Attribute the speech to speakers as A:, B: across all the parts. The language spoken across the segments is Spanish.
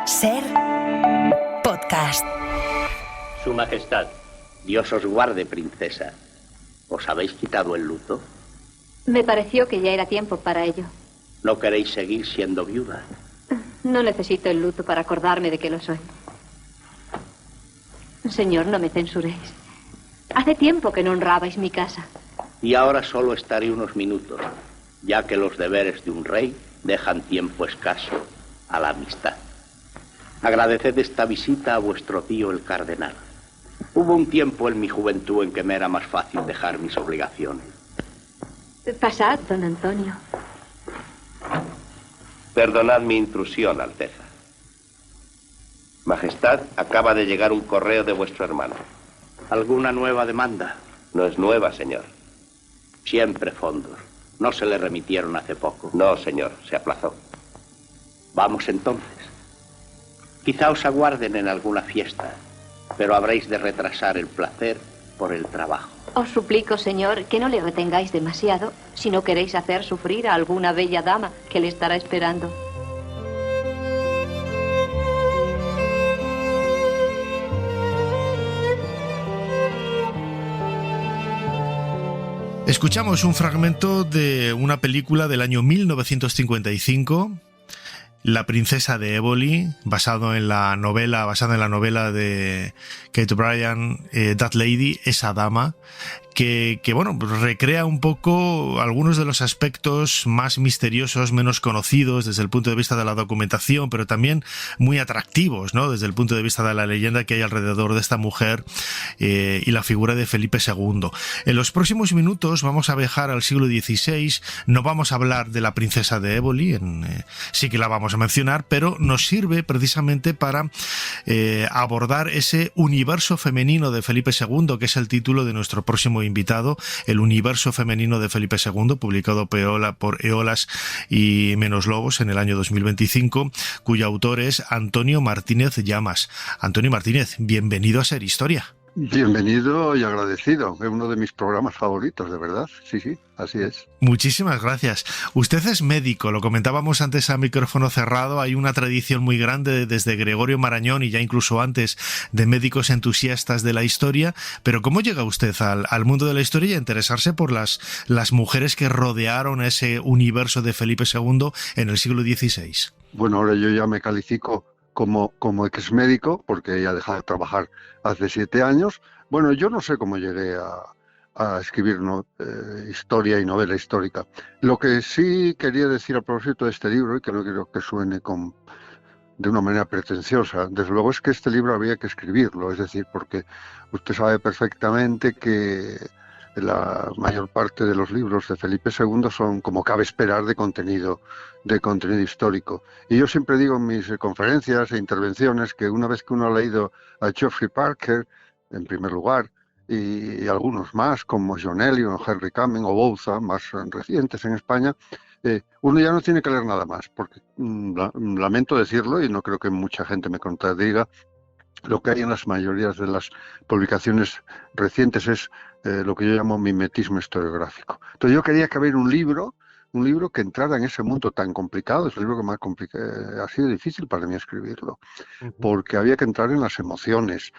A: Ser podcast.
B: Su Majestad.
C: Dios os guarde, princesa. ¿Os habéis quitado el luto?
D: Me pareció que ya era tiempo para ello.
C: ¿No queréis seguir siendo viuda?
D: No necesito el luto para acordarme de que lo soy. Señor, no me censuréis. Hace tiempo que no honrabais mi casa.
C: Y ahora solo estaré unos minutos, ya que los deberes de un rey dejan tiempo escaso a la amistad. Agradeced esta visita a vuestro tío el cardenal. Hubo un tiempo en mi juventud en que me era más fácil dejar mis obligaciones.
D: Pasad, don Antonio.
E: Perdonad mi intrusión, Alteza. Majestad, acaba de llegar un correo de vuestro hermano.
C: ¿Alguna nueva demanda?
E: No es nueva, señor.
C: Siempre fondos. ¿No se le remitieron hace poco?
E: No, señor, se aplazó.
C: Vamos entonces. Quizá os aguarden en alguna fiesta, pero habréis de retrasar el placer por el trabajo.
D: Os suplico, señor, que no le retengáis demasiado si no queréis hacer sufrir a alguna bella dama que le estará esperando.
F: Escuchamos un fragmento de una película del año 1955, La princesa de Éboli, basada en la novela de Kate O'Brien, That Lady, esa dama, que bueno, recrea un poco algunos de los aspectos más misteriosos, menos conocidos desde el punto de vista de la documentación, pero también muy atractivos, ¿no? Desde el punto de vista de la leyenda que hay alrededor de esta mujer y la figura de Felipe II. En los próximos minutos vamos a viajar al siglo XVI, no vamos a hablar de la princesa de Éboli, sí que la vamos a mencionar, pero nos sirve precisamente para abordar ese universo femenino de Felipe II, que es el título de nuestro próximo invitado, El universo femenino de Felipe II, publicado por Eolas y Menos Lobos en el año 2025, cuyo autor es Antonio Martínez Llamas. Antonio Martínez, bienvenido a Ser Historia.
G: Bienvenido y agradecido. Es uno de mis programas favoritos, de verdad. Sí, así es.
F: Muchísimas gracias. Usted es médico, lo comentábamos antes a micrófono cerrado. Hay una tradición muy grande desde Gregorio Marañón y ya incluso antes de médicos entusiastas de la historia. Pero ¿cómo llega usted al mundo de la historia y a interesarse por las mujeres que rodearon ese universo de Felipe II en el siglo XVI?
G: Bueno, ahora yo ya me califico como exmédico, porque ya he dejado de trabajar hace 7 años. Bueno, yo no sé cómo llegué a escribir historia y novela histórica. Lo que sí quería decir a propósito de este libro, y que no quiero que suene de una manera pretenciosa, desde luego es que este libro había que escribirlo, es decir, porque usted sabe perfectamente que la mayor parte de los libros de Felipe II son, como cabe esperar, de contenido histórico. Y yo siempre digo en mis conferencias e intervenciones que una vez que uno ha leído a Geoffrey Parker, en primer lugar, y algunos más, como John Eliot, Henry Kamen o Bouza, más recientes en España, uno ya no tiene que leer nada más, porque lamento decirlo, y no creo que mucha gente me contradiga, lo que hay en las mayorías de las publicaciones recientes es lo que yo llamo mimetismo historiográfico. Entonces yo quería que hubiera un libro que entrara en ese mundo tan complicado. Es el libro que más ha sido difícil para mí escribirlo, porque había que entrar en las emociones,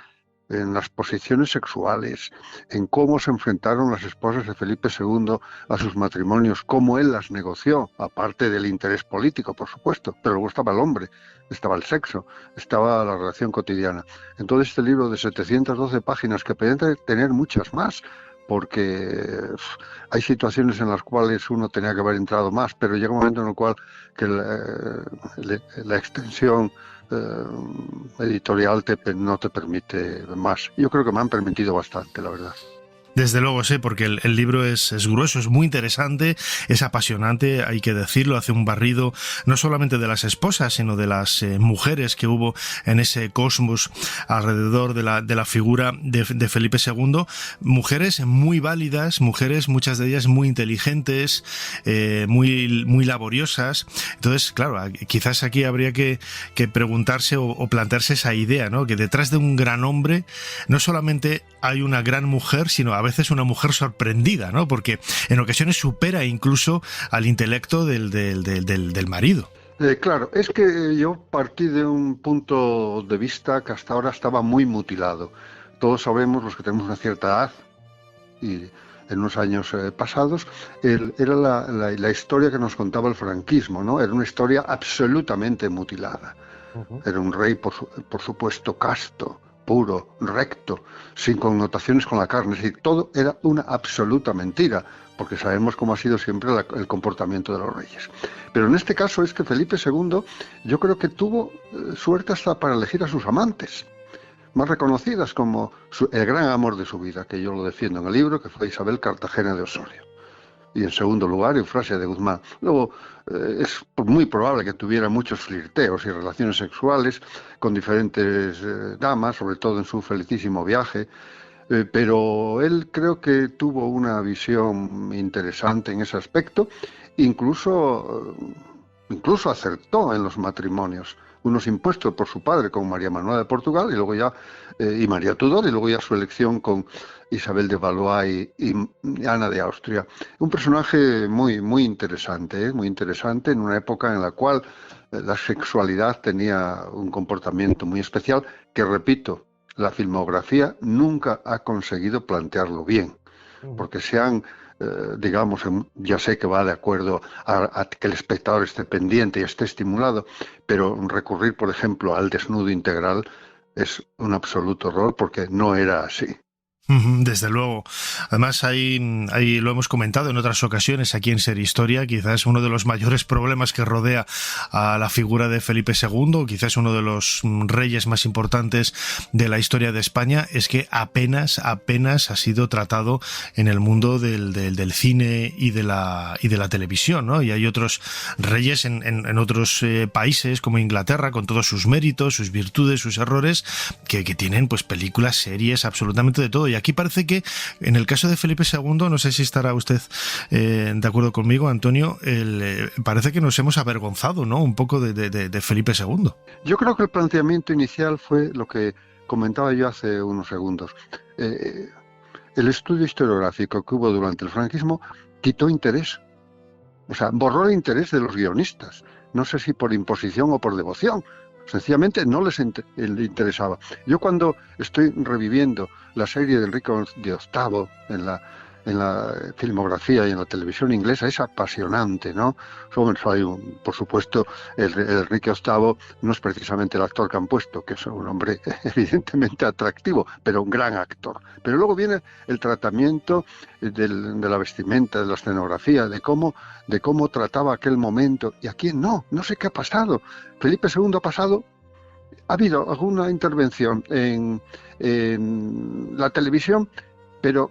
G: en las posiciones sexuales, en cómo se enfrentaron las esposas de Felipe II a sus matrimonios, cómo él las negoció, aparte del interés político, por supuesto, pero luego estaba el hombre, estaba el sexo, estaba la relación cotidiana. Entonces este libro de 712 páginas, que podían tener muchas más, porque hay situaciones en las cuales uno tenía que haber entrado más, pero llega un momento en el cual que la extensión editorial no te permite más. Yo creo que me han permitido bastante, la verdad.
F: Desde luego, sí, porque el libro es grueso, es muy interesante, es apasionante, hay que decirlo, hace un barrido no solamente de las esposas, sino de las mujeres que hubo en ese cosmos alrededor de la figura de Felipe II, mujeres muy válidas, mujeres, muchas de ellas muy inteligentes, muy laboriosas. Entonces, claro, quizás aquí habría que preguntarse o plantearse esa idea, ¿no? Que detrás de un gran hombre no solamente hay una gran mujer, sino a veces una mujer sorprendida, ¿no? Porque en ocasiones supera incluso al intelecto del marido.
G: Claro, es que yo partí de un punto de vista que hasta ahora estaba muy mutilado. Todos sabemos, los que tenemos una cierta edad, y en unos años pasados, era la historia que nos contaba el franquismo, ¿no? Era una historia absolutamente mutilada. Era un rey, por supuesto, casto, puro, recto, sin connotaciones con la carne. Es decir, todo era una absoluta mentira, porque sabemos cómo ha sido siempre el comportamiento de los reyes. Pero en este caso es que Felipe II, yo creo que tuvo suerte hasta para elegir a sus amantes, más reconocidas como el gran amor de su vida, que yo lo defiendo en el libro, que fue Isabel Cartagena de Osorio. Y en segundo lugar, Eufrasia de Guzmán. Luego, es muy probable que tuviera muchos flirteos y relaciones sexuales con diferentes damas, sobre todo en su felicísimo viaje, pero él creo que tuvo una visión interesante en ese aspecto, incluso acertó en los matrimonios, unos impuestos por su padre con María Manuela de Portugal y luego ya y María Tudor, y luego ya su elección con Isabel de Valois y Ana de Austria. Un personaje muy interesante, muy interesante en una época en la cual la sexualidad tenía un comportamiento muy especial que, repito, la filmografía nunca ha conseguido plantearlo bien, porque se han, digamos, ya sé que va de acuerdo a que el espectador esté pendiente y esté estimulado, pero recurrir, por ejemplo, al desnudo integral es un absoluto error porque no era así.
F: Desde luego. Además, ahí lo hemos comentado en otras ocasiones aquí en Ser Historia, quizás uno de los mayores problemas que rodea a la figura de Felipe II, quizás uno de los reyes más importantes de la historia de España, es que apenas ha sido tratado en el mundo del cine y de la televisión, ¿no? Y hay otros reyes en otros países como Inglaterra, con todos sus méritos, sus virtudes, sus errores, que tienen pues películas, series, absolutamente de todo. Y aquí parece que, en el caso de Felipe II, no sé si estará usted de acuerdo conmigo, Antonio, parece que nos hemos avergonzado, ¿no?, un poco de Felipe II.
G: Yo creo que el planteamiento inicial fue lo que comentaba yo hace unos segundos. El estudio historiográfico que hubo durante el franquismo quitó interés, o sea, borró el interés de los guionistas. No sé si por imposición o por devoción. Sencillamente no les interesaba. Yo cuando estoy reviviendo la serie de Enrique VIII en la filmografía y en la televisión inglesa, es apasionante, ¿no? Por supuesto, el Enrique VIII no es precisamente el actor que han puesto, que es un hombre evidentemente atractivo, pero un gran actor. Pero luego viene el tratamiento de la vestimenta, de la escenografía, de cómo trataba aquel momento. Y aquí no sé qué ha pasado. Felipe II ha pasado. Ha habido alguna intervención en la televisión, pero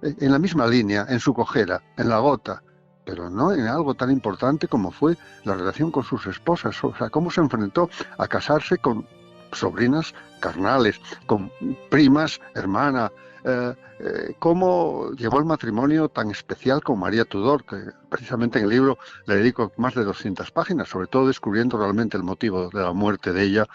G: en la misma línea, en su cojera, en la gota, pero no en algo tan importante como fue la relación con sus esposas, o sea, cómo se enfrentó a casarse con sobrinas carnales, con primas, hermana, cómo llevó el matrimonio tan especial con María Tudor, que precisamente en el libro le dedico más de 200 páginas, sobre todo descubriendo realmente el motivo de la muerte de ella,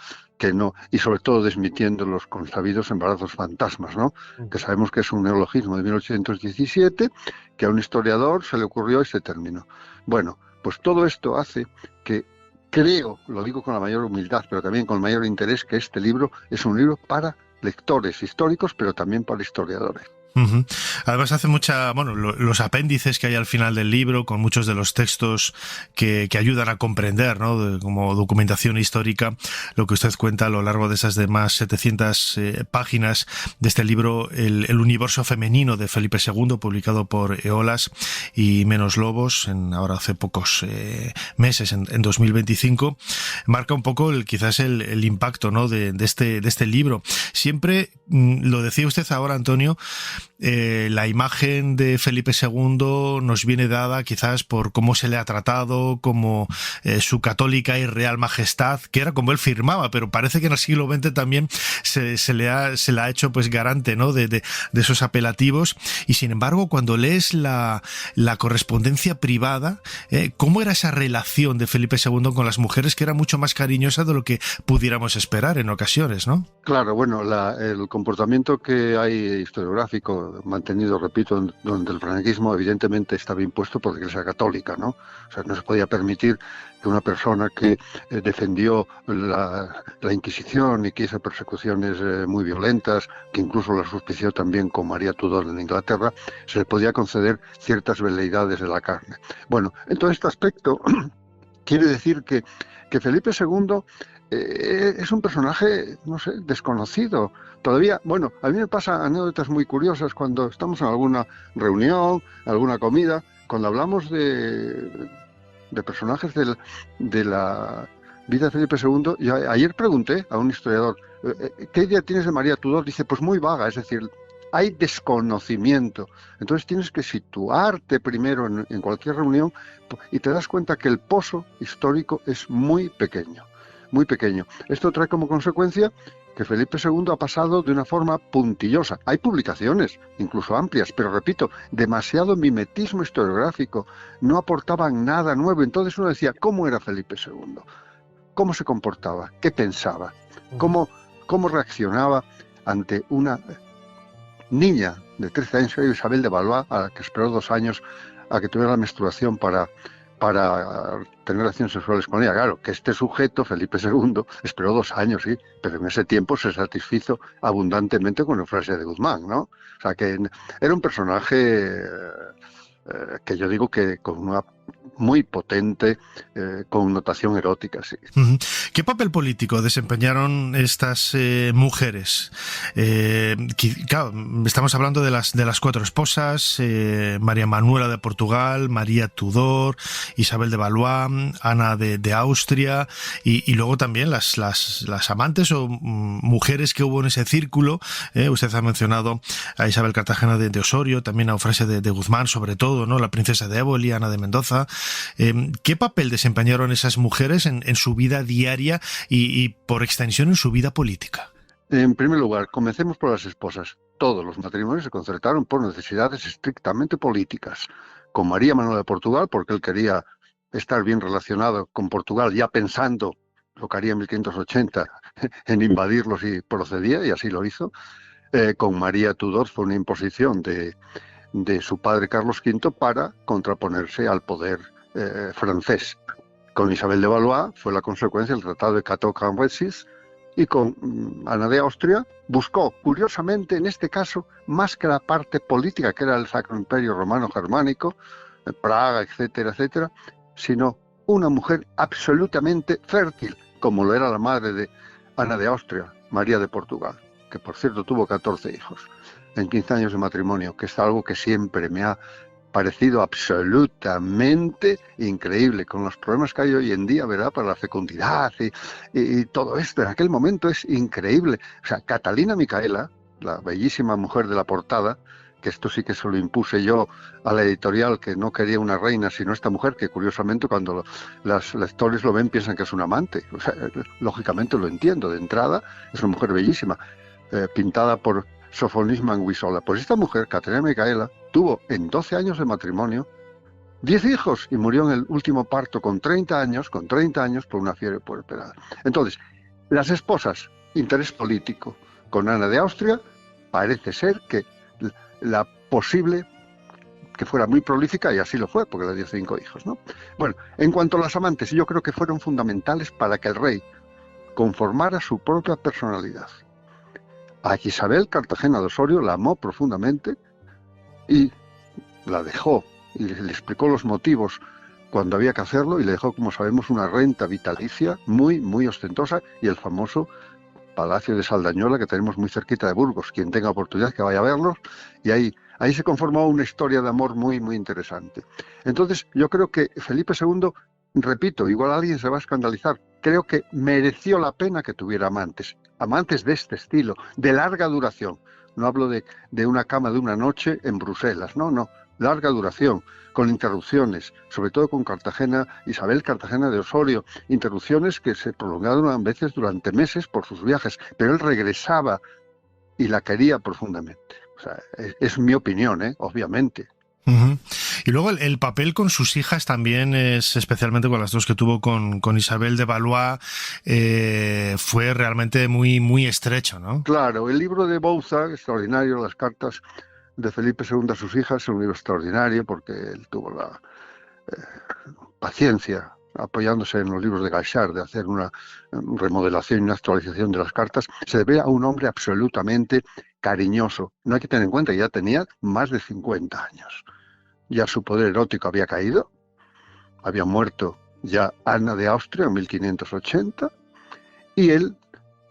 G: y sobre todo desmintiendo los consabidos embarazos fantasmas, ¿no? Que sabemos que es un neologismo de 1817, que a un historiador se le ocurrió ese término. Bueno, pues todo esto hace que creo, lo digo con la mayor humildad, pero también con el mayor interés, que este libro es un libro para lectores históricos, pero también para historiadores.
F: Además hace los apéndices que hay al final del libro, con muchos de los textos que ayudan a comprender, ¿no?, como documentación histórica, lo que usted cuenta a lo largo de esas demás 700 páginas de este libro, el universo femenino de Felipe II, publicado por Eolas y Menos Lobos, ahora hace pocos meses, en 2025, marca un poco quizás el impacto, ¿no?, de este libro. Siempre, lo decía usted ahora, Antonio, la imagen de Felipe II nos viene dada quizás por cómo se le ha tratado, como su católica y real majestad, que era como él firmaba, pero parece que en el siglo XX también se le ha hecho pues garante, ¿no?, de esos apelativos. Y sin embargo, cuando lees la correspondencia privada, ¿cómo era esa relación de Felipe II con las mujeres, que era mucho más cariñosa de lo que pudiéramos esperar en ocasiones, ¿no?
G: Claro, bueno, el comportamiento que hay historiográfico Estado mantenido, repito, donde el franquismo evidentemente estaba impuesto por la Iglesia Católica, ¿no? O sea, no se podía permitir que una persona que defendió la Inquisición y que hizo persecuciones muy violentas, que incluso la suspició también con María Tudor en Inglaterra, se le podía conceder ciertas veleidades de la carne. Bueno, en todo este aspecto quiere decir que Felipe II es un personaje, no sé, desconocido. Todavía, bueno, a mí me pasan anécdotas muy curiosas cuando estamos en alguna reunión, alguna comida, cuando hablamos de personajes de la vida de Felipe II. Yo ayer pregunté a un historiador, ¿qué idea tienes de María Tudor? Dice, pues muy vaga, es decir, hay desconocimiento. Entonces tienes que situarte primero en cualquier reunión y te das cuenta que el pozo histórico es muy pequeño. Muy pequeño. Esto trae como consecuencia que Felipe II ha pasado de una forma puntillosa. Hay publicaciones, incluso amplias, pero repito, demasiado mimetismo historiográfico, no aportaban nada nuevo. Entonces uno decía, ¿cómo era Felipe II? ¿Cómo se comportaba? ¿Qué pensaba? ¿Cómo reaccionaba ante una niña de 13 años, Isabel de Valois, a la que esperó 2 años a que tuviera la menstruación para tener relaciones sexuales con ella? Claro, que este sujeto, Felipe II, esperó 2 años, sí, pero en ese tiempo se satisfizo abundantemente con Eufrasia de Guzmán, ¿no? O sea, que era un personaje que yo digo que con una muy potente connotación erótica, sí.
F: ¿Qué papel político desempeñaron estas mujeres? Claro, estamos hablando de las 4 esposas, María Manuela de Portugal, María Tudor, Isabel de Valois, Ana de Austria, y luego también las amantes o mujeres que hubo en ese círculo. Usted ha mencionado a Isabel Cartagena de Osorio, también a Eufrasia de Guzmán, sobre todo, ¿no? La princesa de Éboli, Ana de Mendoza. ¿Qué papel desempeñaron esas mujeres en su vida diaria y por extensión en su vida política?
G: En primer lugar, comencemos por las esposas. Todos los matrimonios se concertaron por necesidades estrictamente políticas. Con María Manuela de Portugal, porque él quería estar bien relacionado con Portugal, ya pensando lo que haría en 1580 en invadirlos, y procedía, y así lo hizo. Con María Tudor fue una imposición de su padre Carlos V para contraponerse al poder francés. Con Isabel de Valois fue la consecuencia del Tratado de Cateau-Cambrésis, y con Ana de Austria buscó, curiosamente, en este caso, más que la parte política, que era el Sacro Imperio Romano Germánico, Praga, etcétera, etcétera, sino una mujer absolutamente fértil, como lo era la madre de Ana de Austria, María de Portugal, que por cierto tuvo 14 hijos en 15 años de matrimonio, que es algo que siempre me ha parecido absolutamente increíble, con los problemas que hay hoy en día, ¿verdad?, para la fecundidad y todo esto. En aquel momento es increíble. O sea, Catalina Micaela, la bellísima mujer de la portada, que esto sí que se lo impuse yo a la editorial, que no quería una reina, sino esta mujer, que curiosamente cuando los lectores lo ven piensan que es un amante. O sea, lógicamente lo entiendo. De entrada, es una mujer bellísima, pintada por Sofonis Manguisola. Pues esta mujer, Catalina Micaela, tuvo en 12 años de matrimonio 10 hijos y murió en el último parto con 30 años por una fiebre puerperal. Entonces, las esposas, interés político. Con Ana de Austria parece ser que la posible que fuera muy prolífica, y así lo fue, porque le dio 5 hijos, ¿no? Bueno, en cuanto a las amantes, yo creo que fueron fundamentales para que el rey conformara su propia personalidad. A Isabel Cartagena de Osorio la amó profundamente y la dejó, y le explicó los motivos cuando había que hacerlo, y le dejó, como sabemos, una renta vitalicia muy, muy ostentosa, y el famoso Palacio de Saldañola, que tenemos muy cerquita de Burgos. Quien tenga oportunidad que vaya a verlos, y ahí se conformó una historia de amor muy, muy interesante. Entonces, yo creo que Felipe II, repito, igual alguien se va a escandalizar, creo que mereció la pena que tuviera amantes de este estilo, de larga duración. No hablo de una cama de una noche en Bruselas, no, larga duración, con interrupciones, sobre todo con Isabel Cartagena de Osorio, interrupciones que se prolongaron a veces durante meses por sus viajes, pero él regresaba y la quería profundamente. O sea, es mi opinión, obviamente.
F: Uh-huh. Y luego el papel con sus hijas también, especialmente con las 2 que tuvo con Isabel de Valois, fue realmente muy, muy estrecho, ¿no?
G: Claro, el libro de Bouza, extraordinario, las cartas de Felipe II a sus hijas es un libro extraordinario porque él tuvo la paciencia, apoyándose en los libros de Gachard, de hacer una remodelación y una actualización de las cartas. Se debe a un hombre absolutamente cariñoso. No hay que tener en cuenta que ya tenía más de 50 años. Ya su poder erótico había caído, había muerto ya Ana de Austria en 1580, y él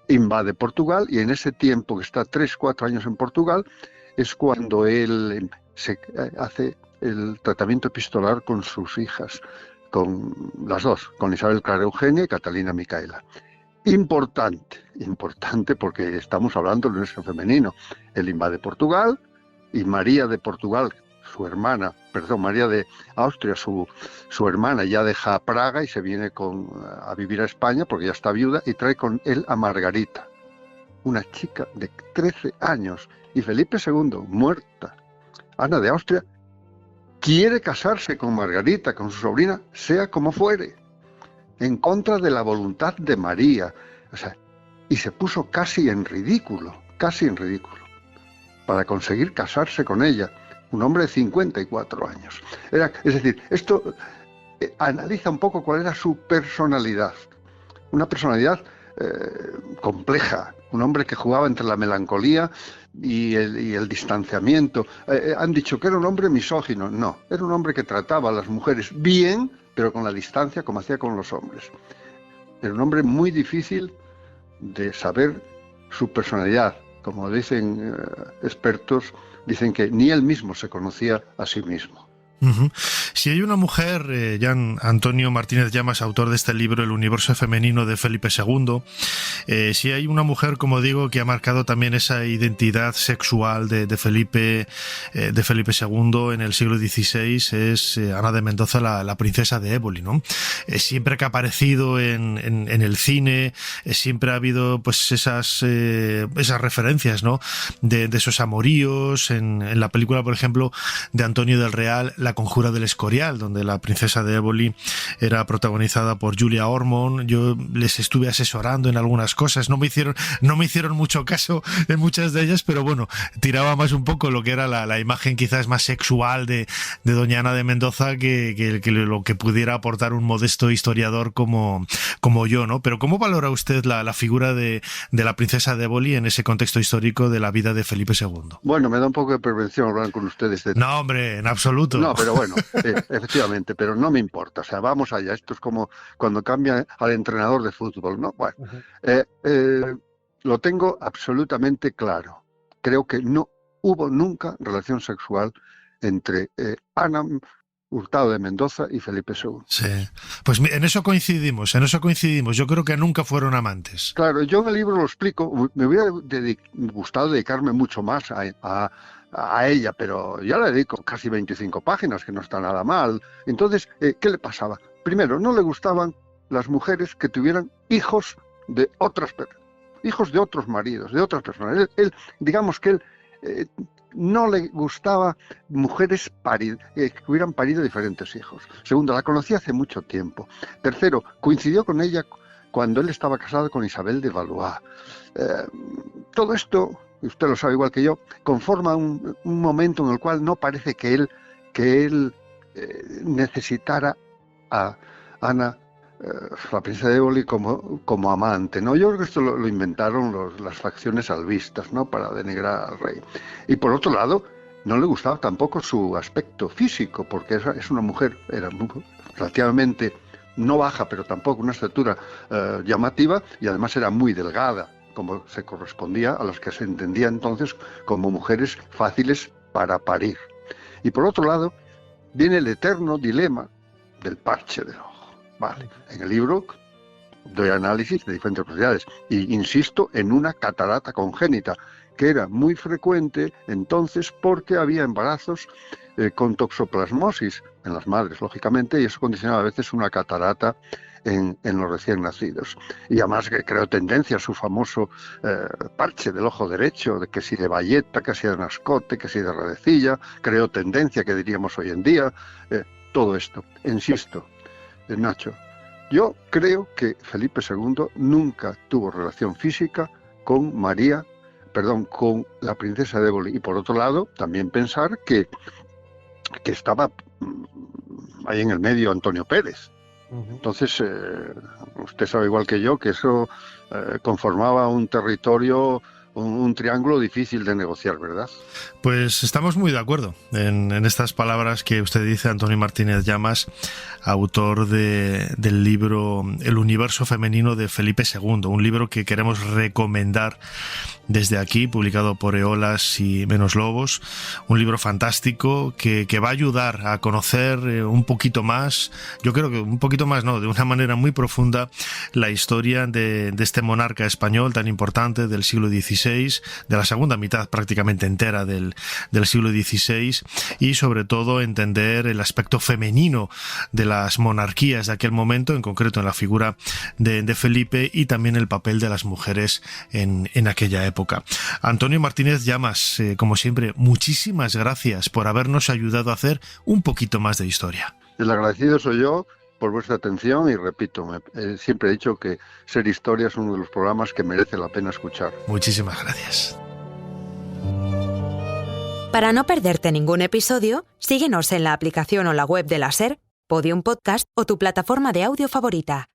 G: invade Portugal, y en ese tiempo que está 3-4 años en Portugal, es cuando él se hace el tratamiento epistolar con sus hijas, con las dos, con Isabel Clara Eugenia y Catalina Micaela. Importante porque estamos hablando de un sexo femenino. Él invade Portugal y María de Portugal, María de Austria, su hermana, ya deja Praga y se viene a vivir a España porque ya está viuda, y trae con él a Margarita, una chica de 13 años. Y Felipe II, muerta, Ana de Austria, quiere casarse con Margarita, con su sobrina, sea como fuere, en contra de la voluntad de María. O sea, y se puso casi en ridículo, para conseguir casarse con ella. Un hombre de 54 años. Es decir, esto analiza un poco cuál era su personalidad. Una personalidad compleja. Un hombre que jugaba entre la melancolía y el distanciamiento. Han dicho que era un hombre misógino. No, era un hombre que trataba a las mujeres bien, pero con la distancia como hacía con los hombres. Era un hombre muy difícil de saber su personalidad. Como dicen expertos, dicen que ni él mismo se conocía a sí mismo.
F: Si hay una mujer, Jan Antonio Martínez Llamas, autor de este libro El universo femenino de Felipe II, si hay una mujer, como digo, que ha marcado también esa identidad sexual de Felipe II en el siglo XVI, es Ana de Mendoza, la princesa de Éboli, ¿no? Siempre que ha aparecido en el cine, siempre ha habido pues esas referencias, ¿no? de esos amoríos, en la película, por ejemplo, de Antonio del Real, La conjura del Escorial, donde la princesa de Éboli era protagonizada por Julia Ormond. Yo les estuve asesorando en algunas cosas, no me hicieron mucho caso en muchas de ellas, pero bueno, tiraba más un poco lo que era la imagen quizás más sexual de doña Ana de Mendoza que lo que pudiera aportar un modesto historiador como yo, ¿no? Pero ¿cómo valora usted la figura de la princesa de Éboli en ese contexto histórico de la vida de Felipe II?
G: Bueno, me da un poco de prevención hablar con ustedes
F: No, hombre, en absoluto.
G: No, pero bueno, efectivamente, pero no me importa. O sea, vamos allá. Esto es como cuando cambia al entrenador de fútbol, ¿no? Bueno, lo tengo absolutamente claro. Creo que no hubo nunca relación sexual entre Ana Hurtado de Mendoza y Felipe II.
F: Sí, pues en eso coincidimos. Yo creo que nunca fueron amantes.
G: Claro, yo en el libro lo explico. Me hubiera gustado dedicarme mucho más a ella, pero ya le dedico casi 25 páginas, que no está nada mal. Entonces, ¿qué le pasaba? Primero, no le gustaban las mujeres que tuvieran hijos de otros maridos, de otras personas. Digamos que él no le gustaba mujeres que hubieran parido diferentes hijos. Segundo, la conocía hace mucho tiempo. Tercero, coincidió con ella cuando él estaba casado con Isabel de Valois. Todo esto, usted lo sabe igual que yo, conforma un momento en el cual no parece que él necesitara a Ana, la princesa de Éboli, como amante, ¿no? Yo creo que esto lo inventaron las facciones albistas, ¿no? Para denigrar al rey. Y por otro lado, no le gustaba tampoco su aspecto físico, porque es una mujer, era relativamente no baja, pero tampoco una estatura llamativa, y además era muy delgada, como se correspondía a las que se entendía entonces como mujeres fáciles para parir. Y por otro lado, viene el eterno dilema del parche del ojo. Vale, en el libro doy análisis de diferentes posibilidades y insisto en una catarata congénita, que era muy frecuente entonces porque había embarazos con toxoplasmosis en las madres, lógicamente, y eso condicionaba a veces una catarata en los recién nacidos. Y además que creó tendencia a su famoso parche del ojo derecho, de que si de bayeta, que si de nascote, que si de redecilla, creó tendencia, que diríamos hoy en día, todo esto. Insisto, Nacho, yo creo que Felipe II nunca tuvo relación física con María, con la princesa de Éboli. Y por otro lado, también pensar que estaba ahí en el medio Antonio Pérez. Entonces, usted sabe igual que yo que eso conformaba un territorio, un triángulo difícil de negociar, ¿verdad?
F: Pues estamos muy de acuerdo en estas palabras que usted dice, Antonio Martínez Llamas, autor del libro El universo femenino de Felipe II, un libro que queremos recomendar desde aquí, publicado por Eolas y Menos Lobos, un libro fantástico que va a ayudar a conocer un poquito más, yo creo que un poquito más no, de una manera muy profunda, la historia de este monarca español tan importante del siglo XVI, de la segunda mitad prácticamente entera del siglo XVI, y sobre todo entender el aspecto femenino de las monarquías de aquel momento, en concreto en la figura de Felipe, y también el papel de las mujeres en aquella época. Antonio Martínez Llamas, como siempre, muchísimas gracias por habernos ayudado a hacer un poquito más de historia.
G: El agradecido soy yo por vuestra atención y repito, siempre he dicho que Ser Historia es uno de los programas que merece la pena escuchar.
F: Muchísimas gracias.
A: Para no perderte ningún episodio, síguenos en la aplicación o la web de la SER, Podium Podcast o tu plataforma de audio favorita.